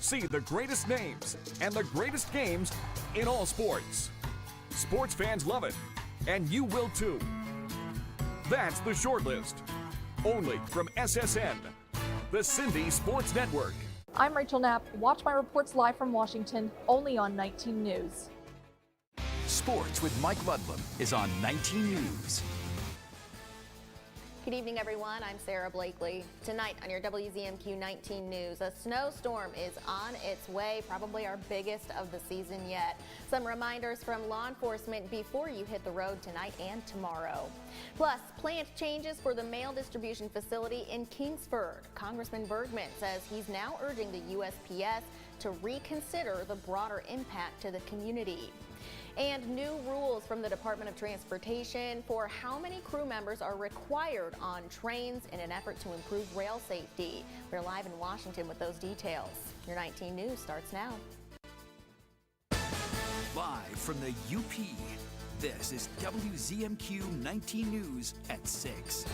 See the greatest names and the greatest games in all sports. Sports fans love it, and you will too. That's the Shortlist, only from SSN, the Cindy Sports Network. I'm Rachel Knapp. Watch my reports live from Washington, only on 19 News. Sports with Mike Ludlam is on 19 News. Good evening, everyone. I'm Sarah Blakely. Tonight on your WZMQ 19 News, a snowstorm is on its way, probably our biggest of the season yet. Some reminders from law enforcement before you hit the road tonight and tomorrow. Plus, plant changes for the mail distribution facility in Kingsford. Congressman Bergman says he's now urging the USPS to reconsider the broader impact to the community. And new rules from the Department of Transportation for how many crew members are required on trains in an effort to improve rail safety. We're live in Washington with those details. Your 19 News starts now. Live from the UP, this is WZMQ 19 News at 6.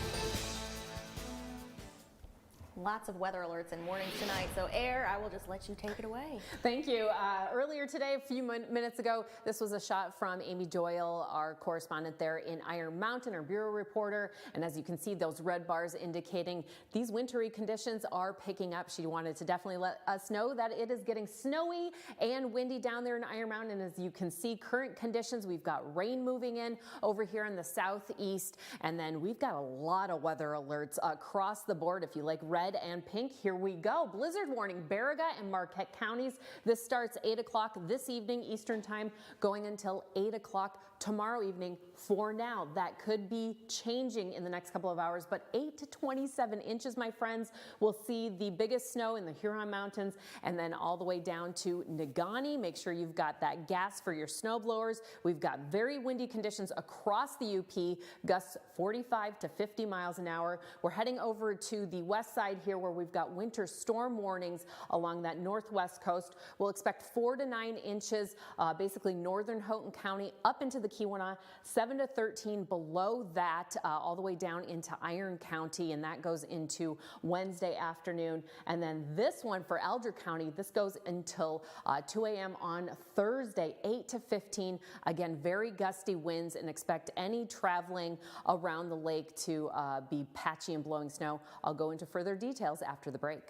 Lots of weather alerts and warnings tonight, so Air, I will just let you take it away. Thank you. Earlier today, a few minutes ago, this was a shot from Amy Doyle, our correspondent there in Iron Mountain, our bureau reporter. And as you can see, those red bars indicating these wintry conditions are picking up. She wanted to definitely let us know that it is getting snowy and windy down there in Iron Mountain. And as you can see, current conditions, we've got rain moving in over here in the southeast. And then we've got a lot of weather alerts across the board. If you like red and pink, here we go. Blizzard warning, Baraga and Marquette counties. This starts 8 o'clock this evening Eastern time, going until 8 o'clock tomorrow evening. For now, that could be changing in the next couple of hours, but 8 to 27 inches, my friends. We'll see the biggest snow in the Huron Mountains and then all the way down to Negaunee. Make sure you've got that gas for your snow blowers. We've got very windy conditions across the UP, gusts 45 to 50 miles an hour. We're heading over to the west side here where we've got winter storm warnings along that northwest coast. We'll expect 4 to 9 inches, basically northern Houghton County up into the Keweenaw, 7 to 13 below that, all the way down into Iron County, and that goes into Wednesday afternoon. And then this one for Alger County, this goes until 2 a.m. on Thursday, 8 to 15. Again, very gusty winds, and expect any traveling around the lake to be patchy and blowing snow. I'll go into further details after the break.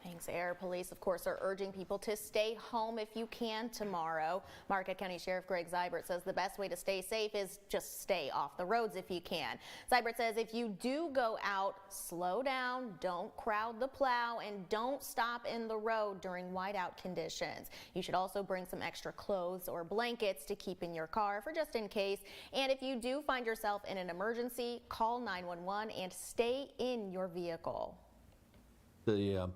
Thanks, Air. Police, of course, are urging people to stay home if you can tomorrow. Marquette County Sheriff Greg Zybert says the best way to stay safe is just stay off the roads if you can. Zybert says if you do go out, slow down, don't crowd the plow, and don't stop in the road during whiteout conditions. You should also bring some extra clothes or blankets to keep in your car for just in case. And if you do find yourself in an emergency, call 911 and stay in your vehicle. The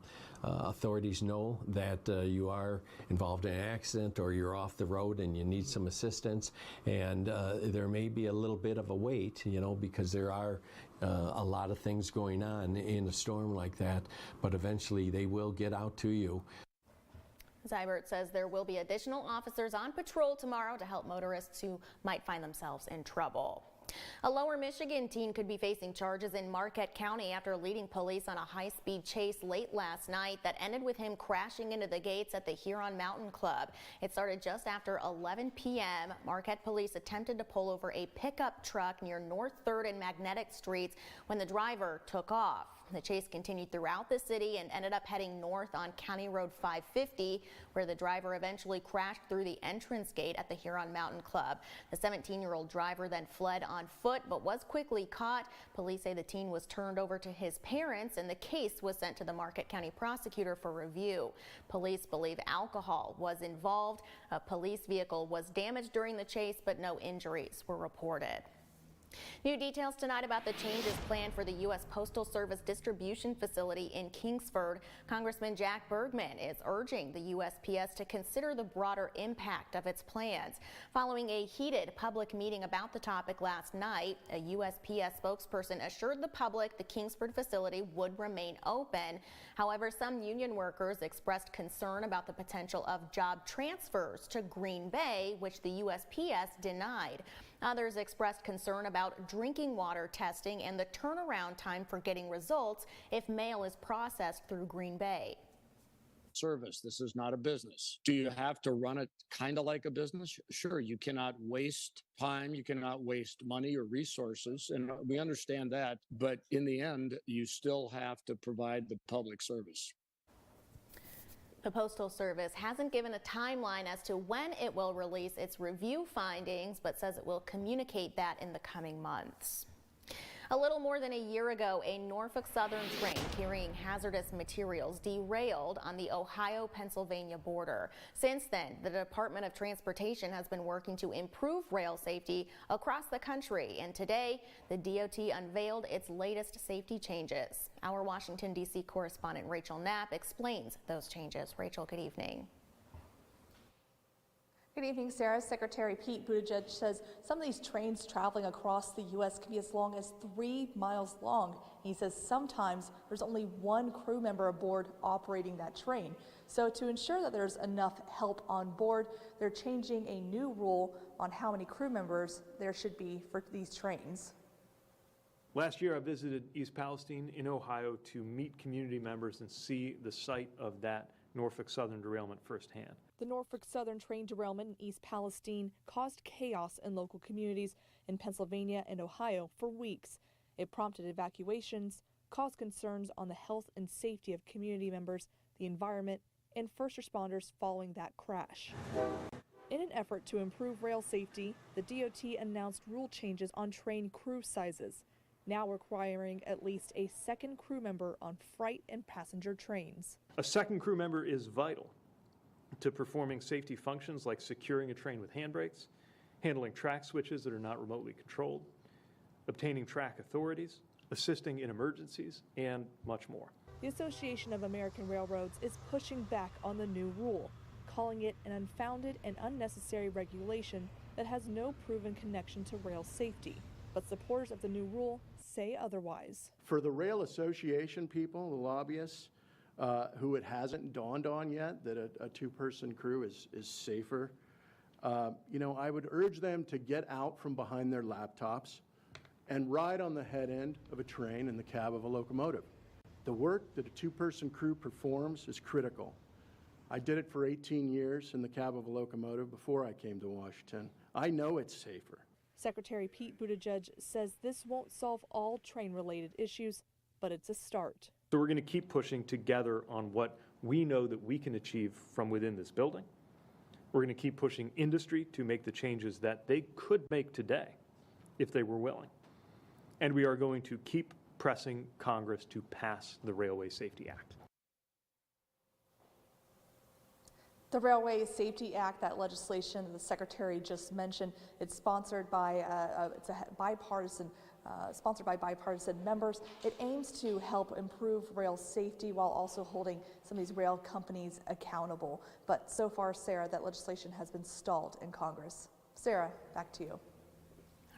authorities know that you are involved in an accident or you're off the road and you need some assistance, and there may be a little bit of a wait, you know, because there are a lot of things going on in a storm like that, but eventually they will get out to you. Zybert says there will be additional officers on patrol tomorrow to help motorists who might find themselves in trouble. A Lower Michigan teen could be facing charges in Marquette County after leading police on a high-speed chase late last night that ended with him crashing into the gates at the Huron Mountain Club. It started just after 11 p.m. Marquette police attempted to pull over a pickup truck near North 3rd and Magnetic Streets when the driver took off. The chase continued throughout the city and ended up heading north on County Road 550, where the driver eventually crashed through the entrance gate at the Huron Mountain Club. The 17-year-old driver then fled on foot but was quickly caught. Police say the teen was turned over to his parents and the case was sent to the Marquette County prosecutor for review. Police believe alcohol was involved. A police vehicle was damaged during the chase, but no injuries were reported. New details tonight about the changes planned for the U.S. Postal Service distribution facility in Kingsford. Congressman Jack Bergman is urging the USPS to consider the broader impact of its plans. Following a heated public meeting about the topic last night, a USPS spokesperson assured the public the Kingsford facility would remain open. However, some union workers expressed concern about the potential of job transfers to Green Bay, which the USPS denied. Others expressed concern about drinking water testing and the turnaround time for getting results if mail is processed through Green Bay. service. This is not a business. Do you have to run it kind of like a business? Sure, you cannot waste time, you cannot waste money or resources, and we understand that, but in the end, you still have to provide the public service. The Postal Service hasn't given a timeline as to when it will release its review findings, but says it will communicate that in the coming months. A little more than a year ago, a Norfolk Southern train carrying hazardous materials derailed on the Ohio-Pennsylvania border. Since then, the Department of Transportation has been working to improve rail safety across the country, and today, the DOT unveiled its latest safety changes. Our Washington, D.C. correspondent Rachel Knapp explains those changes. Rachel, good evening. Good evening, Sarah. Secretary Pete Buttigieg says some of these trains traveling across the U.S. can be as long as 3 miles long. He says sometimes there's only one crew member aboard operating that train. So to ensure that there's enough help on board, they're changing a new rule on how many crew members there should be for these trains. Last year, I visited East Palestine in Ohio to meet community members and see the site of that Norfolk Southern derailment firsthand. The Norfolk Southern train derailment in East Palestine caused chaos in local communities in Pennsylvania and Ohio for weeks. It prompted evacuations, caused concerns on the health and safety of community members, the environment, and first responders following that crash. In an effort to improve rail safety, the DOT announced rule changes on train crew sizes, now requiring at least a second crew member on freight and passenger trains. A second crew member is vital to performing safety functions like securing a train with handbrakes, handling track switches that are not remotely controlled, obtaining track authorities, assisting in emergencies, and much more. The Association of American Railroads is pushing back on the new rule, calling it an unfounded and unnecessary regulation that has no proven connection to rail safety. But supporters of the new rule say otherwise. For the Rail Association people, the lobbyists, who it hasn't dawned on yet that a two-person crew is safer, I would urge them to get out from behind their laptops and ride on the head end of a train in the cab of a locomotive. The work that a two-person crew performs is critical. I did it for 18 years in the cab of a locomotive before I came to Washington. I know it's safer. Secretary Pete Buttigieg says this won't solve all train-related issues, but it's a start. So we're going to keep pushing together on what we know that we can achieve from within this building. We're going to keep pushing industry to make the changes that they could make today if they were willing. And we are going to keep pressing Congress to pass the Railway Safety Act. The Railway Safety Act, that legislation the Secretary just mentioned, it's sponsored by sponsored by bipartisan members. It aims to help improve rail safety while also holding some of these rail companies accountable. But so far, Sarah, that legislation has been stalled in Congress. Sarah, back to you.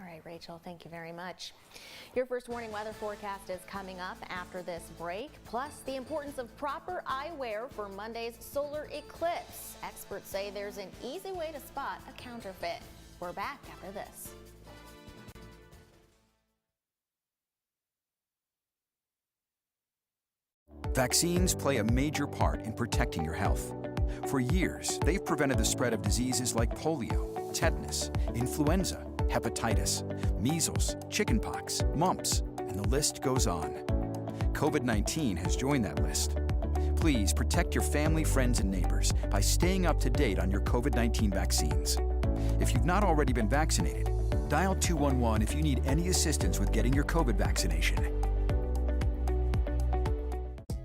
All right, Rachel, thank you very much. Your first warning weather forecast is coming up after this break, plus the importance of proper eyewear for Monday's solar eclipse. Experts say there's an easy way to spot a counterfeit. We're back after this. Vaccines play a major part in protecting your health. For years, they've prevented the spread of diseases like polio, tetanus, influenza, hepatitis, measles, chickenpox, mumps, and the list goes on. COVID-19 has joined that list. Please protect your family, friends, and neighbors by staying up to date on your COVID-19 vaccines. If you've not already been vaccinated, dial 211 if you need any assistance with getting your COVID vaccination.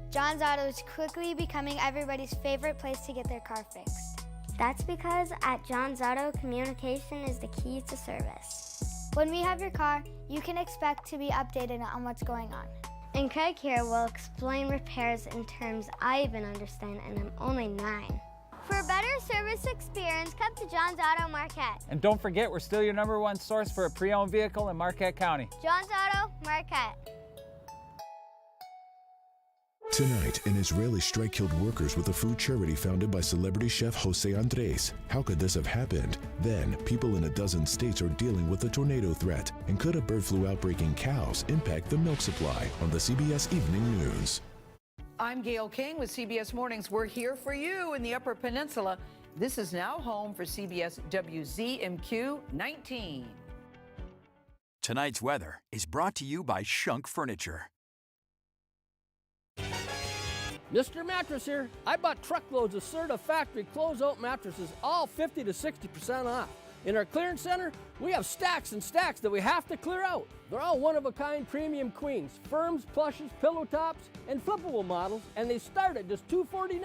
John's Auto is quickly becoming everybody's favorite place to get their car fixed. That's because at John's Auto, communication is the key to service. When we have your car, you can expect to be updated on what's going on. And Craig here will explain repairs in terms I even understand, and I'm only 9. For a better service experience, come to John's Auto Marquette. And don't forget, we're still your #1 source for a pre-owned vehicle in Marquette County. John's Auto Marquette. Tonight, an Israeli strike killed workers with a food charity founded by celebrity chef Jose Andres. How could this have happened? Then, people in a dozen states are dealing with a tornado threat. And could a bird flu outbreak in cows impact the milk supply? On the CBS Evening News. I'm Gail King with CBS Mornings. We're here for you in the Upper Peninsula. This is now home for CBS WZMQ 19. Tonight's weather is brought to you by Shunk Furniture. Mr. Mattress here. I bought truckloads of Serta factory closeout mattresses, all 50 to 60% off. In our clearance center, we have stacks and stacks that we have to clear out. They're all one-of-a-kind premium queens, firms, plushes, pillow tops, and flippable models, and they start at just $249.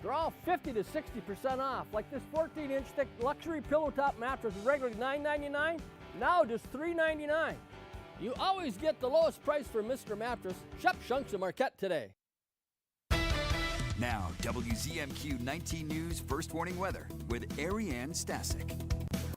They're all 50 to 60% off, like this 14-inch thick luxury pillow top mattress is regularly $9.99, now just $3.99. You always get the lowest price for Mr. Mattress. Shop Shunks in Marquette today. Now, WZMQ 19 News First Warning Weather with Ariane Stasek.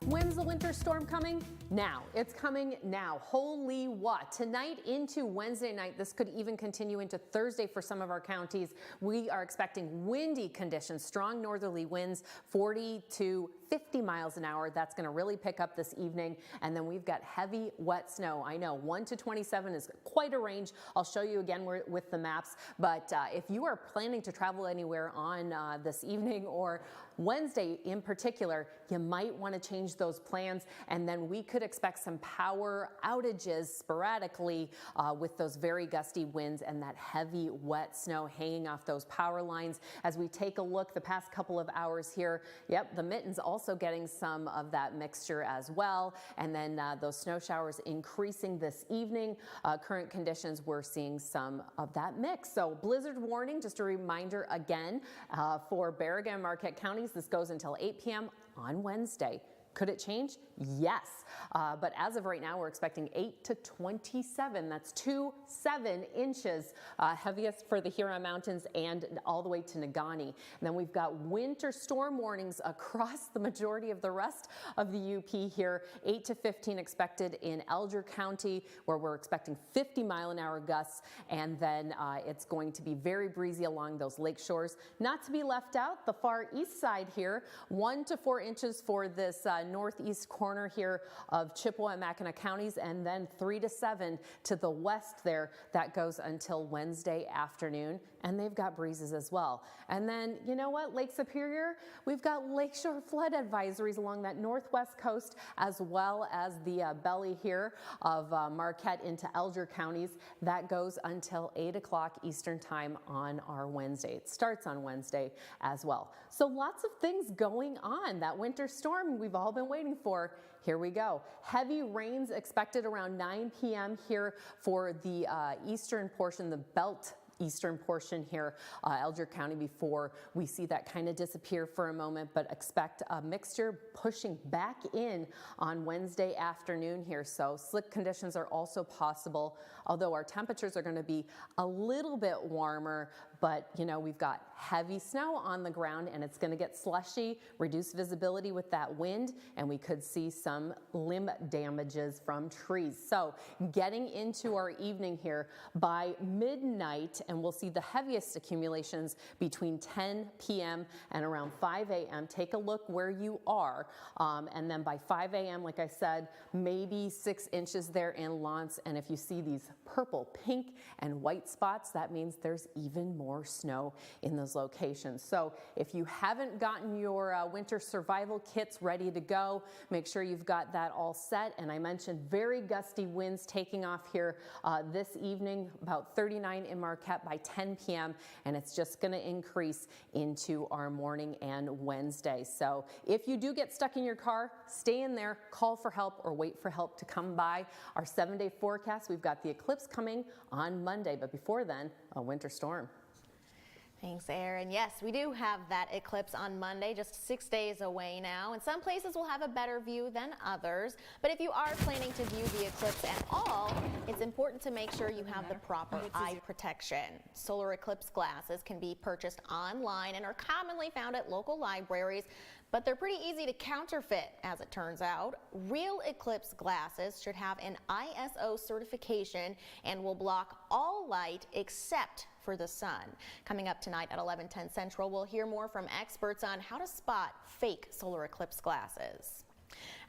When's the winter storm coming? Now. It's coming now. Holy what? Tonight into Wednesday night. This could even continue into Thursday for some of our counties. We are expecting windy conditions, strong northerly winds, 40 to 50 miles an hour. That's going to really pick up this evening. And then we've got heavy, wet snow. I know 1 to 27 is quite a range. I'll show you again with the maps. But if you are planning to travel anywhere on this evening or Wednesday in particular, you might want to change those plans. And then we could expect some power outages sporadically with those very gusty winds and that heavy, wet snow hanging off those power lines. As we take a look the past couple of hours here, yep, the mittens also getting some of that mixture as well. And then those snow showers increasing this evening. Current conditions, we're seeing some of that mix. So blizzard warning, just a reminder again, for Berrigan and Marquette counties. This goes until 8 p.m. on Wednesday. Could it change? Yes. But as of right now, we're expecting 8 to 27. That's 7 inches, heaviest for the Huron Mountains and all the way to Negaunee. And then we've got winter storm warnings across the majority of the rest of the UP here. 8 to 15 expected in Alger County, where we're expecting 50-mile-an-hour gusts. And then it's going to be very breezy along those lake shores. Not to be left out, the far east side here, 1 to 4 inches for this northeast corner here of Chippewa and Mackinac counties, and then 3 to 7 to the west there. That goes until Wednesday afternoon, and they've got breezes as well. And then, you know what, Lake Superior, we've got lakeshore flood advisories along that northwest coast, as well as the belly here of Marquette into Alger counties. That goes until 8 o'clock Eastern time on our Wednesday. It starts on Wednesday as well. So lots of things going on. That winter storm we've all been waiting for. Here we go. Heavy rains expected around 9 p.m. here for the eastern portion, the belt eastern portion here, Alger County, before we see that kind of disappear for a moment, but expect a mixture pushing back in on Wednesday afternoon here. So slick conditions are also possible, although our temperatures are going to be a little bit warmer. But, you know, we've got heavy snow on the ground and it's going to get slushy, reduced visibility with that wind, and we could see some limb damages from trees. So getting into our evening here by midnight, and we'll see the heaviest accumulations between 10 p.m. and around 5 a.m. Take a look where you are. And then by 5 a.m., like I said, maybe 6 inches there in Lawrence. And if you see these purple, pink, and white spots, that means there's even more snow in those locations. So if you haven't gotten your winter survival kits ready to go, make sure you've got that all set. And I mentioned very gusty winds taking off here this evening, about 39 in Marquette by 10 p.m. And it's just going to increase into our morning and Wednesday. So if you do get stuck in your car, stay in there, call for help, or wait for help to come by. Our 7-day forecast, we've got the eclipse coming on Monday, but before then, a winter storm. Thanks, Aaron. Yes, we do have that eclipse on Monday, just 6 days away now, and some places will have a better view than others. But if you are planning to view the eclipse at all, it's important to make sure you have the proper eye protection. Solar eclipse glasses can be purchased online and are commonly found at local libraries, but they're pretty easy to counterfeit, as it turns out. Real eclipse glasses should have an ISO certification and will block all light except for the sun. Coming up tonight at 11:10 Central, we'll hear more from experts on how to spot fake solar eclipse glasses.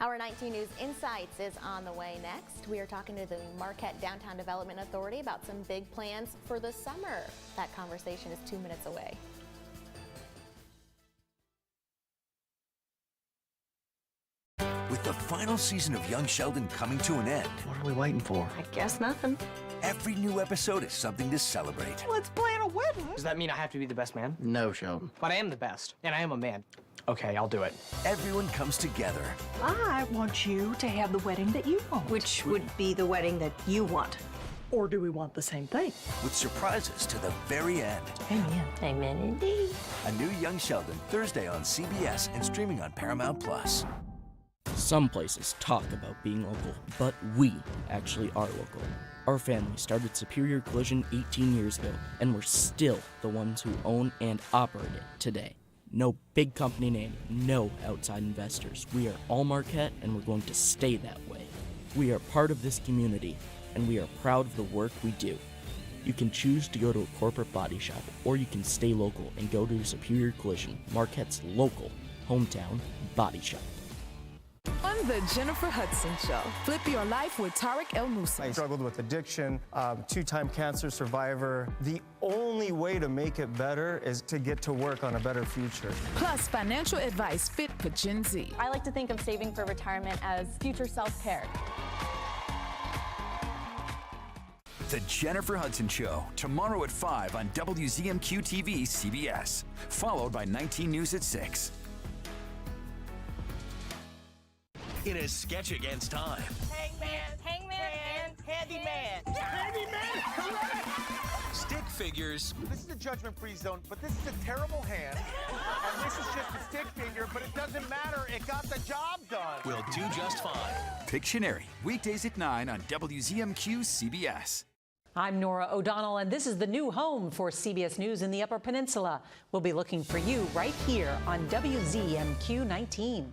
Our 19 News Insights is on the way next. We are talking to the Marquette Downtown Development Authority about some big plans for the summer. That conversation is 2 minutes away. With the final season of Young Sheldon coming to an end. What are we waiting for? I guess nothing. Every new episode is something to celebrate. Let's plan a wedding. Does that mean I have to be the best man? No, Sheldon. But I am the best, and I am a man. Okay, I'll do it. Everyone comes together. I want you to have the wedding that you want. Which would be the wedding that you want. Or do we want the same thing? With surprises to the very end. Amen. Amen indeed. A new Young Sheldon, Thursday on CBS and streaming on Paramount+. Some places talk about being local, but we actually are local. Our family started Superior Collision 18 years ago, and we're still the ones who own and operate it today. No big company name, no outside investors. We are all Marquette, and we're going to stay that way. We are part of this community, and we are proud of the work we do. You can choose to go to a corporate body shop, or you can stay local and go to Superior Collision, Marquette's local hometown body shop. On the Jennifer Hudson Show, flip your life with Tariq El Moussa. I struggled with addiction, two-time cancer survivor. The only way to make it better is to get to work on a better future. Plus, financial advice fit for Gen Z. I like to think of saving for retirement as future self-care. The Jennifer Hudson Show, tomorrow at 5 on WZMQ TV CBS, followed by 19 News at 6. In a sketch against time. Hangman, Handyman. Handyman, Stick figures. This is a judgment-free zone, but this is a terrible hand. And this is just a stick figure, but it doesn't matter. It got the job done. Will do just fine. Pictionary, weekdays at 9 on WZMQ CBS. I'm Nora O'Donnell, and this is the new home for CBS News in the Upper Peninsula. We'll be looking for you right here on WZMQ 19.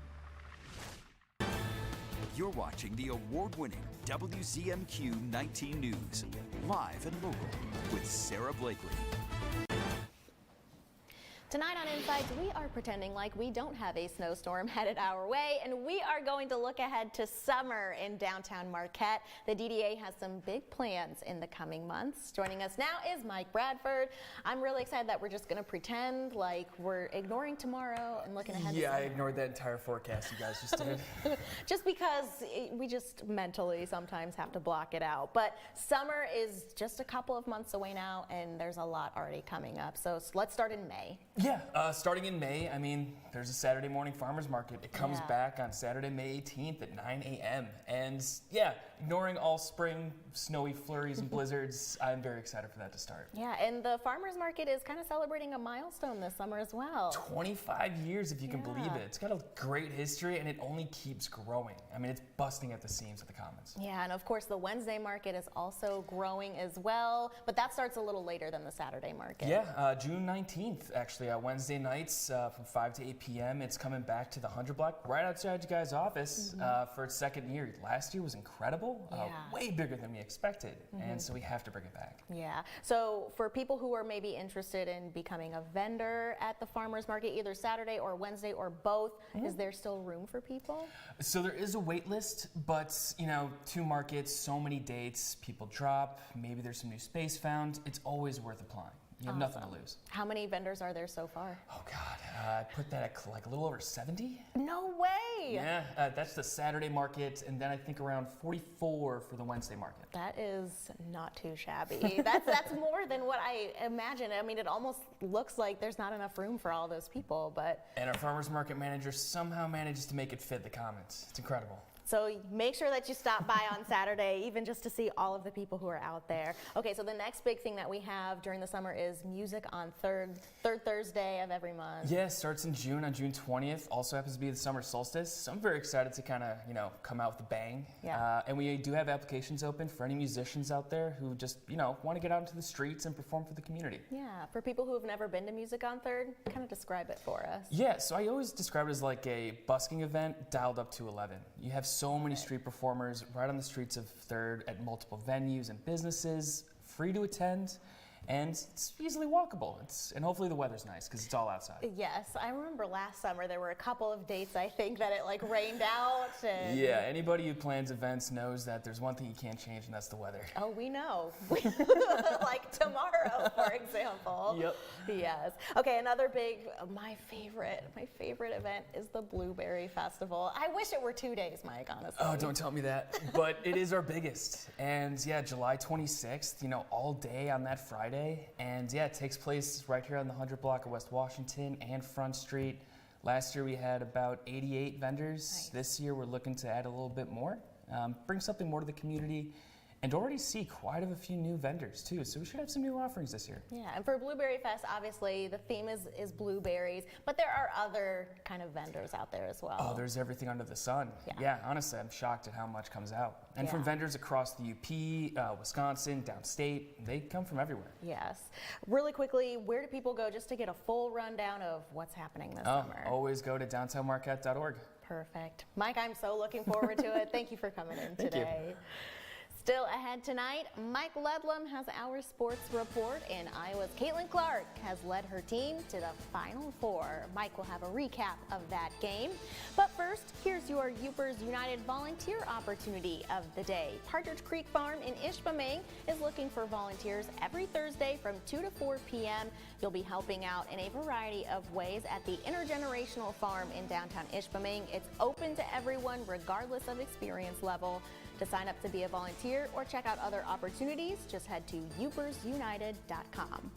You're watching the award-winning WZMQ 19 News, live and local, with Sarah Blakely. Tonight on Insights, we are pretending like we don't have a snowstorm headed our way, and we are going to look ahead to summer in downtown Marquette. The DDA has some big plans in the coming months. Joining us now is Mike Bradford. I'm really excited that we're just going to pretend like we're ignoring tomorrow and looking ahead to summer. I ignored that entire forecast you guys just did. Just because we just mentally sometimes have to block it out. But summer is just a couple of months away now, and there's a lot already coming up. So let's start in May. Yeah, starting in May, I mean, there's a Saturday morning farmers market. It comes back on Saturday, May 18th at 9 a.m. And yeah, ignoring all spring snowy flurries and blizzards, I'm very excited for that to start. Yeah, and the farmers market is kind of celebrating a milestone this summer as well. 25 years, if you can believe it. It's got a great history, and it only keeps growing. I mean, it's busting at the seams at the Commons. Yeah, and of course, the Wednesday market is also growing as well, but that starts a little later than the Saturday market. Yeah, June 19th, actually, Wednesday nights from 5 to 8 p.m. It's coming back to the 100 block right outside you guys' office for its second year. Last year was incredible, way bigger than we expected, and so we have to bring it back. Yeah, so for people who are maybe interested in becoming a vendor at the farmers market, either Saturday or Wednesday or both, is there still room for people? So there is a wait list, but you know, 2 markets, so many dates, people drop, maybe there's some new space found. It's always worth applying. You have nothing to lose. How many vendors are there so far? Oh God, I put that at like a little over 70. No way! Yeah, that's the Saturday market, and then I think around 44 for the Wednesday market. That is not too shabby. That's more than what I imagined. I mean, it almost looks like there's not enough room for all those people, but... And our farmers market manager somehow manages to make it fit the Commons. It's incredible. So make sure that you stop by on Saturday, even just to see all of the people who are out there. Okay, so the next big thing that we have during the summer is music on third Thursday of every month. Yeah, it starts in June, on June 20th. Also happens to be the summer solstice. So I'm very excited to kind of, you know, come out with a bang. Yeah. And we do have applications open for any musicians out there who just, you know, want to get out into the streets and perform for the community. Yeah, for people who have never been to Music on Third, kind of describe it for us. Yeah, so I always describe it as like a busking event dialed up to 11. You have so many street performers right on the streets of Third at multiple venues and businesses, free to attend. and it's easily walkable. And hopefully the weather's nice because it's all outside. Yes, I remember last summer there were a couple of dates, I think, that it like rained out. And... Yeah, anybody who plans events knows that there's one thing you can't change, and that's the weather. Oh, we know. Like tomorrow, for example. Yep. Yes. Okay, another big, my favorite event is the Blueberry Festival. I wish it were 2 days, Mike, honestly. Oh, don't tell me that. But it is our biggest. And yeah, July 26th, all day on that Friday. And yeah, it takes place right here on the 100 block of West Washington and Front Street. Last year we had about 88 vendors. Nice. This year we're looking to add a little bit more, bring something more to the community, and already see quite a few new vendors too. So we should have some new offerings this year. Yeah, and for Blueberry Fest, obviously the theme is blueberries, but there are other kind of vendors out there as well. Oh, there's everything under the sun. Yeah, honestly, I'm shocked at how much comes out. And from vendors across the UP, Wisconsin, downstate, they come from everywhere. Yes. Really quickly, where do people go just to get a full rundown of what's happening this summer? Always go to downtownmarquette.org. Perfect. Mike, I'm so looking forward to it. Thank you for coming in today. Thank you. Still ahead tonight, Mike Ledlam has our sports report, and Iowa's Caitlin Clark has led her team to the Final Four. Mike will have a recap of that game. But first, here's your Upers United volunteer opportunity of the day. Partridge Creek Farm in Ishpeming is looking for volunteers every Thursday from 2 to 4 p.m. You'll be helping out in a variety of ways at the Intergenerational Farm in downtown Ishpeming. It's open to everyone, regardless of experience level. To sign up to be a volunteer or check out other opportunities, just head to upersunited.com.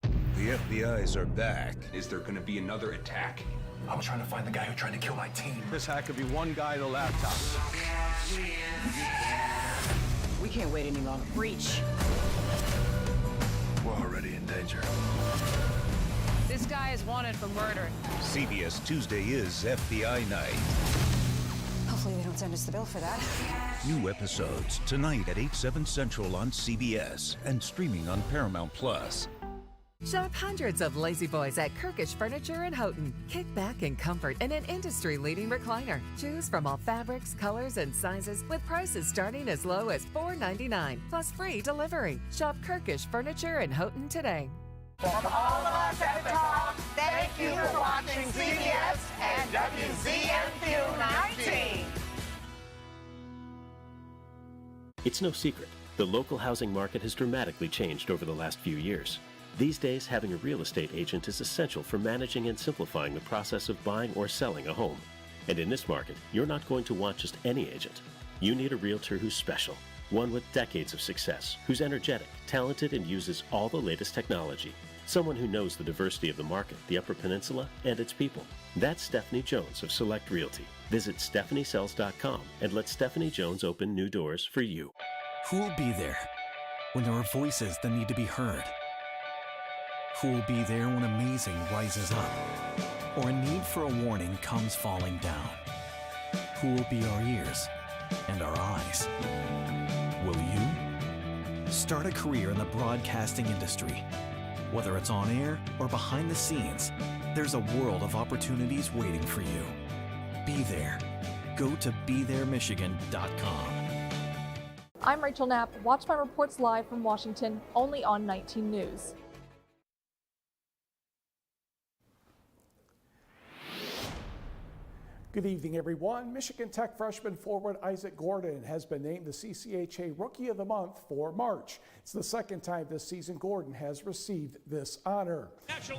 The FBI's are back. Is there going to be another attack? I'm trying to find the guy who tried to kill my team. This hack could be one guy to laptop. We can't wait any longer. Breach. We're already in danger. This guy is wanted for murder. CBS Tuesday is FBI Night. Hopefully they don't send us the bill for that. New episodes tonight at 8/7 Central on CBS and streaming on Paramount Plus. Shop hundreds of lazy boys at Kirkish Furniture in Houghton. Kick back in comfort in an industry-leading recliner. Choose from all fabrics, colors, and sizes with prices starting as low as $4.99 plus free delivery. Shop Kirkish Furniture in Houghton today. From all of us at the top, thank you for watching CBS and WZMQ 19. It's no secret, the local housing market has dramatically changed over the last few years. These days, having a real estate agent is essential for managing and simplifying the process of buying or selling a home. And in this market, you're not going to want just any agent. You need a realtor who's special, one with decades of success, who's energetic, talented, and uses all the latest technology. Someone who knows the diversity of the market, the Upper Peninsula, and its people. That's Stephanie Jones of Select Realty. Visit stephaniesells.com and let Stephanie Jones open new doors for you. Who will be there when there are voices that need to be heard? Who will be there when amazing rises up or a need for a warning comes falling down? Who will be our ears and our eyes? Will you? Start a career in the broadcasting industry. Whether it's on air or behind the scenes, there's a world of opportunities waiting for you. Be there. Go to BeThereMichigan.com. I'm Rachel Knapp. Watch my reports live from Washington, only on 19 News. Good evening, everyone. Michigan Tech freshman forward Isaac Gordon has been named the CCHA Rookie of the Month for March. It's the second time this season Gordon has received this honor.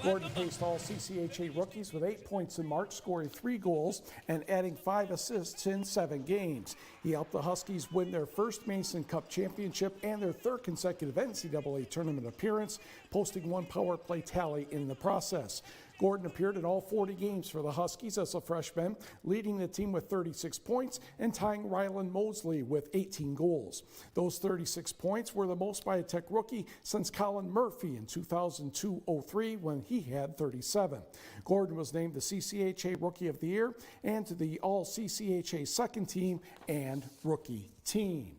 Gordon faced all CCHA rookies with 8 points in March, scoring 3 goals and adding 5 assists in 7 games. He helped the Huskies win their first Mason Cup championship and their 3rd consecutive NCAA tournament appearance, posting 1 power play tally in the process. Gordon appeared in all 40 games for the Huskies as a freshman, leading the team with 36 points and tying Rylan Mosley with 18 goals. Those 36 points were the most by a Tech rookie since Colin Murphy in 2002-03 when he had 37. Gordon was named the CCHA Rookie of the Year and to the All-CCHA second team and rookie team.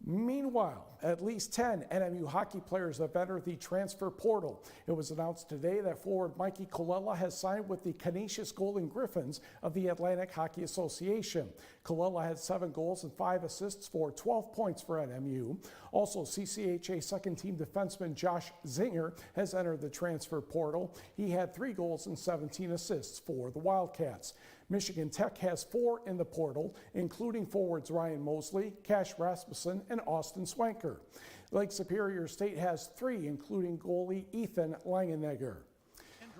Meanwhile, at least 10 NMU hockey players have entered the transfer portal. It was announced today that forward Mikey Colella has signed with the Canisius Golden Griffins of the Atlantic Hockey Association. Colella had 7 goals and 5 assists for 12 points for NMU. Also, CCHA second-team defenseman Josh Zinger has entered the transfer portal. He had 3 goals and 17 assists for the Wildcats. Michigan Tech has 4 in the portal, including forwards Ryan Mosley, Cash Rasmussen, and Austin Swanker. Lake Superior State has 3, including goalie Ethan Langenegger.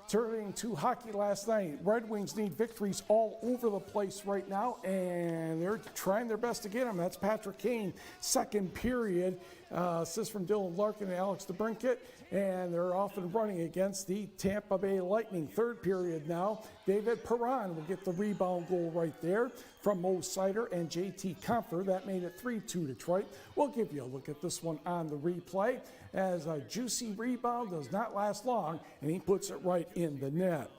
Turning to hockey last night, Red Wings need victories all over the place right now, and they're trying their best to get them. That's Patrick Kane, second period. Assist from Dylan Larkin and Alex DeBrincat, and they're off and running against the Tampa Bay Lightning. Third period now, David Perron will get the rebound goal right there from Mo Sider and JT Comfer. That made it 3-2 Detroit. We'll give you a look at this one on the replay, as a juicy rebound does not last long, and he puts it right in the net.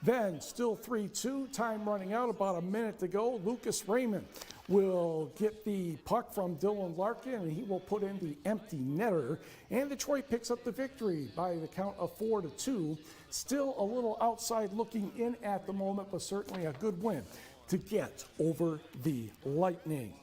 Then, still 3-2, time running out, about a minute to go. Lucas Raymond will get the puck from Dylan Larkin, and he will put in the empty netter. And Detroit picks up the victory by the count of 4-2. Still a little outside looking in at the moment, but certainly a good win to get over the Lightning.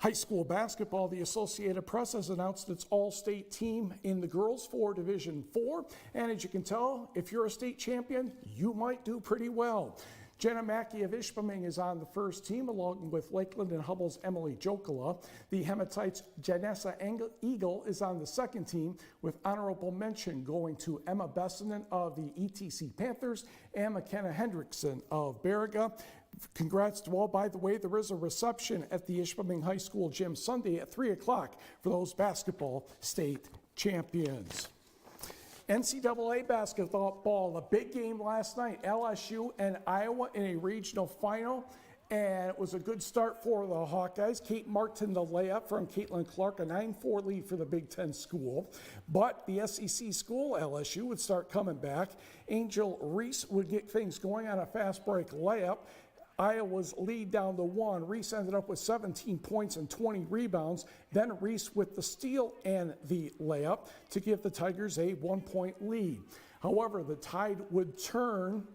High school basketball, the Associated Press has announced its all-state team in the girls for Division 4. And as you can tell, if you're a state champion, you might do pretty well. Jenna Mackey of Ishpeming is on the first team, along with Lakeland and Hubble's Emily Jokala. The Hematites' Janessa Eagle is on the second team, with honorable mention going to Emma Bessinen of the ETC Panthers and McKenna Hendrickson of Baraga. Congrats to all. By the way, there is a reception at the Ishpeming High School gym Sunday at 3 o'clock for those basketball state champions. NCAA basketball, a big game last night. LSU and Iowa in a regional final, and it was a good start for the Hawkeyes. Kate Martin, the layup from Caitlin Clark, a 9-4 lead for the Big Ten school. But the SEC school, LSU, would start coming back. Angel Reese would get things going on a fast break layup. Iowa's lead down to 1. Reese ended up with 17 points and 20 rebounds. Then Reese with the steal and the layup to give the Tigers a 1-point lead. However, the tide would turn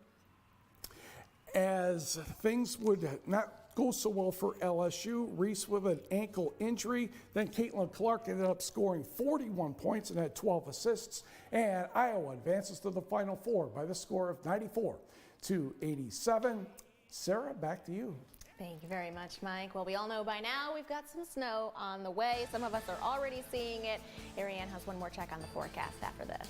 as things would not go so well for LSU. Reese with an ankle injury. Then Caitlin Clark ended up scoring 41 points and had 12 assists. And Iowa advances to the Final Four by the score of 94-87. Sarah, back to you. Thank you very much, Mike. Well, we all know by now we've got some snow on the way. Some of us are already seeing it. Ariane has one more check on the forecast after this.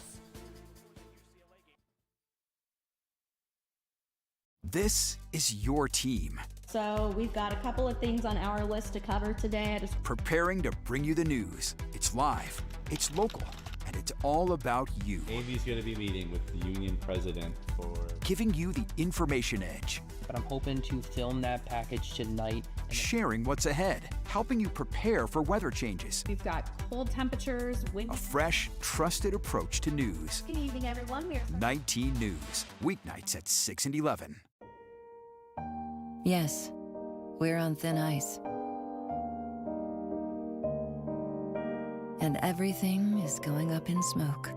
This is your team. So we've got a couple of things on our list to cover today. Preparing to bring you the news. It's live, it's local, and it's all about you. Amy's going to be meeting with the union president for giving you the information edge. But I'm hoping to film that package tonight. Sharing what's ahead, helping you prepare for weather changes. We've got cold temperatures, wind. A fresh, trusted approach to news. Good evening, everyone. 19 News, weeknights at 6 and 11. Yes, we're on thin ice. And everything is going up in smoke.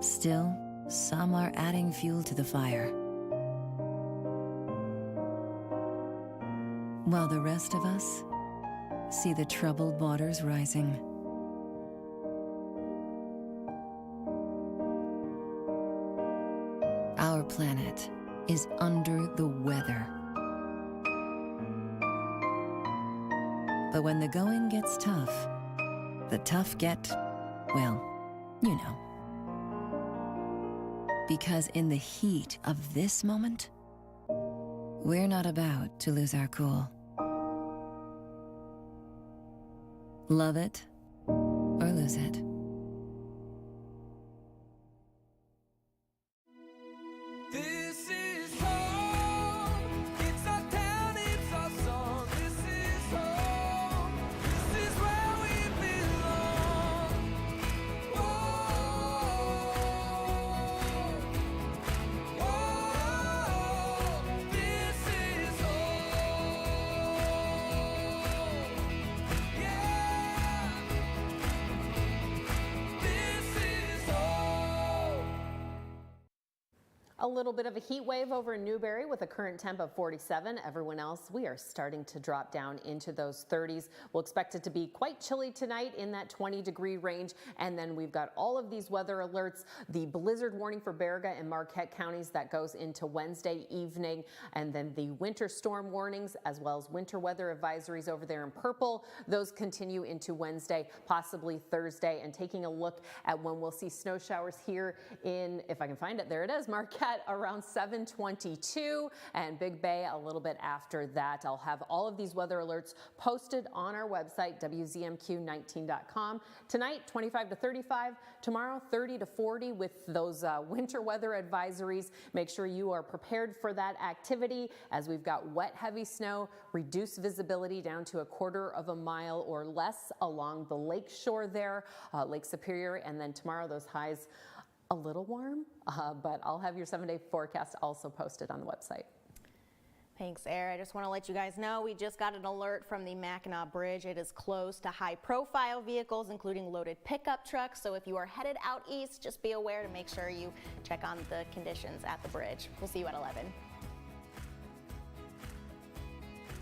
Still, some are adding fuel to the fire, while the rest of us see the troubled waters rising. Our planet is under the weather. But when the going gets tough, the tough get, well, you know. Because in the heat of this moment, we're not about to lose our cool. Love it or lose it. This is home. It's our town, it's our song. This is home. This is where we belong. Whoa, this is home. A little bit of a heat wave over in Newberry with a current temp of 47. Everyone else, we are starting to drop down into those 30s. We'll expect it to be quite chilly tonight in that 20-degree range. And then we've got all of these weather alerts. The blizzard warning for Baraga and Marquette counties that goes into Wednesday evening. And then the winter storm warnings as well as winter weather advisories over there in purple. Those continue into Wednesday, possibly Thursday. And taking a look at when we'll see snow showers here in, if I can find it, there it is, Marquette around 7:22, and Big Bay a little bit after that. I'll have all of these weather alerts posted on our website, WZMQ19.com. Tonight, 25 to 35. Tomorrow, 30 to 40 with those winter weather advisories. Make sure you are prepared for that activity as we've got wet, heavy snow, reduced visibility down to a quarter of a mile or less along the lake shore there, Lake Superior, and then tomorrow those highs a little warm, but I'll have your 7-day forecast also posted on the website. Thanks, Air. I just want to let you guys know we just got an alert from the Mackinac Bridge. It is closed to high-profile vehicles, including loaded pickup trucks. So if you are headed out east, just be aware to make sure you check on the conditions at the bridge. We'll see you at 11.